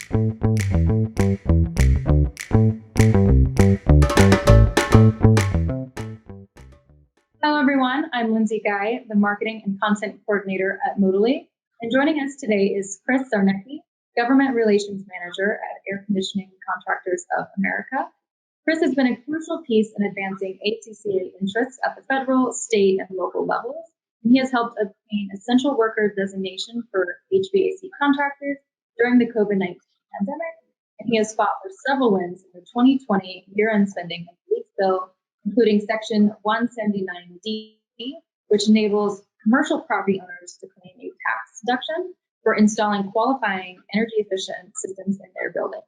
Hello, everyone. I'm Lindsay Guy, the Marketing and Content Coordinator at Modally. And joining us today is Chris Czarnecki, Government Relations Manager at Air Conditioning Contractors of America. Chris has been a crucial piece in advancing ACCA interests at the federal, state, and local levels. And he has helped obtain essential worker designation for HVAC contractors during the COVID-19 pandemic. And he has fought for several wins in the 2020 year-end spending and relief bill, including Section 179D, which enables commercial property owners to claim a tax deduction for installing qualifying energy-efficient systems in their buildings.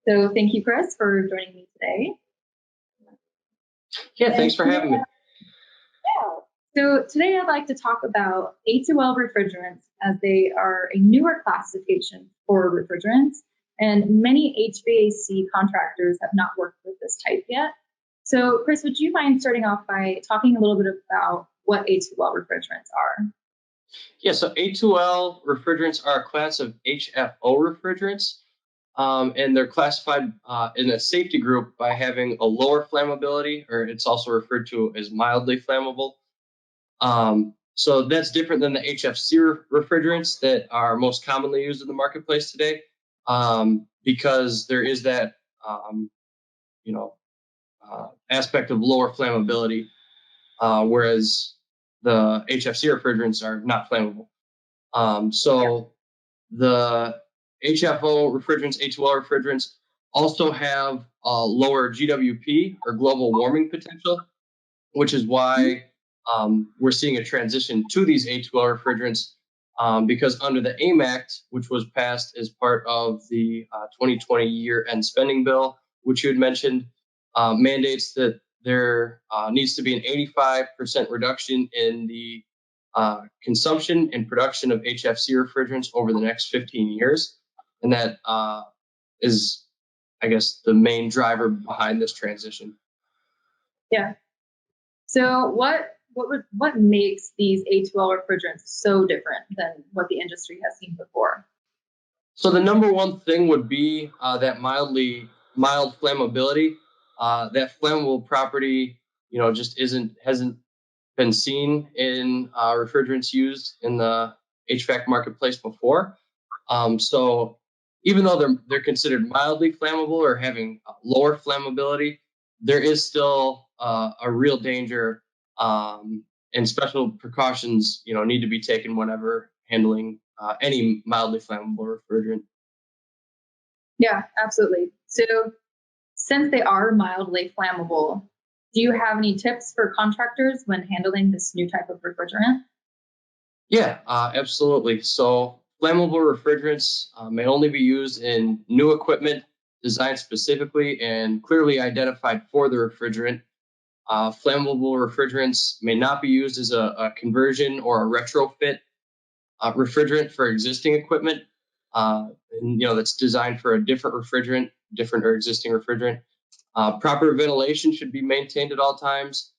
So thank you, Chris, for joining me today. Yeah, thanks for having me. Yeah. So today I'd like to talk about A2L refrigerants, as they are a newer classification for refrigerants, and many HVAC contractors have not worked with this type yet. So, Chris, would you mind starting off by talking a little bit about what A2L refrigerants are? Yeah, so A2L refrigerants are a class of HFO refrigerants, and they're classified in a safety group by having a lower flammability, or it's also referred to as mildly flammable. So that's different than the HFC refrigerants that are most commonly used in the marketplace today, because there is that, aspect of lower flammability, whereas the HFC refrigerants are not flammable. So the HFO refrigerants, A2L refrigerants, also have a lower GWP, or global warming potential, which is why we're seeing a transition to these A2L refrigerants, because under the AIM Act, which was passed as part of the 2020 year-end spending bill, which you had mentioned, mandates that there needs to be an 85% reduction in the consumption and production of HFC refrigerants over the next 15 years. And that is, I guess, the main driver behind this transition. Yeah. So what makes these A2L refrigerants so different than what the industry has seen before? So the number one thing would be that mild flammability. That flammable property, just hasn't been seen in refrigerants used in the HVAC marketplace before. So even though they're considered mildly flammable or having lower flammability, there is still a real danger, and special precautions, need to be taken whenever handling any mildly flammable refrigerant. Yeah, absolutely. So since they are mildly flammable, do you have any tips for contractors when handling this new type of refrigerant? Yeah, absolutely. So flammable refrigerants may only be used in new equipment designed specifically and clearly identified for the refrigerant. Flammable refrigerants may not be used as a conversion or a retrofit refrigerant for existing equipment, that's designed for a different refrigerant, different or existing refrigerant. Proper ventilation should be maintained at all times.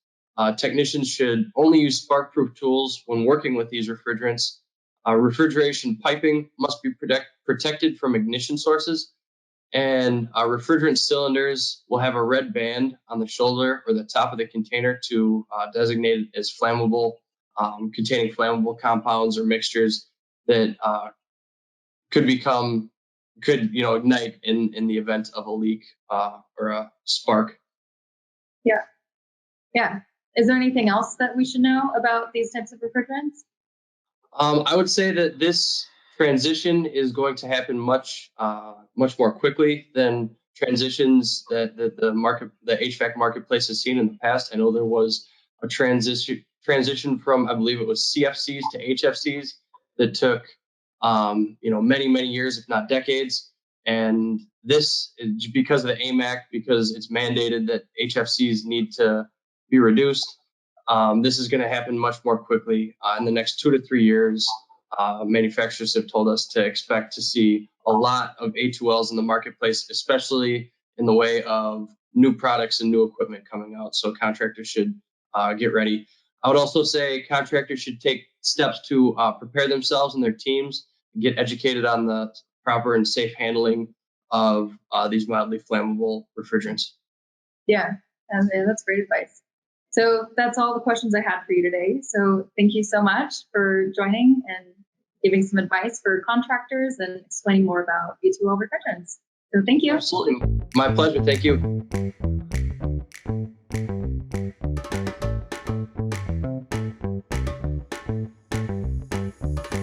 Technicians should only use spark-proof tools when working with these refrigerants. Refrigeration piping must be protected from ignition sources. And refrigerant cylinders will have a red band on the shoulder or the top of the container to designate it as flammable, containing flammable compounds or mixtures that could ignite in the event of a leak or a spark. Yeah. Yeah. Is there anything else that we should know about these types of refrigerants? I would say that this transition is going to happen much more quickly than transitions that the HVAC marketplace has seen in the past. I know there was a transition from, I believe it was CFCs to HFCs that took many years, if not decades. And this is because of the AIM Act, because it's mandated that HFCs need to be reduced. This is going to happen much more quickly in the next 2 to 3 years. Manufacturers have told us to expect to see a lot of A2Ls in the marketplace, especially in the way of new products and new equipment coming out. So contractors should get ready. I would also say contractors should take steps to prepare themselves and their teams, get educated on the proper and safe handling of these mildly flammable refrigerants. Yeah, that's great advice. So that's all the questions I had for you today. So thank you so much for joining and giving some advice for contractors and explaining more about B2O refrigerants. So thank you. Absolutely. My pleasure. Thank you.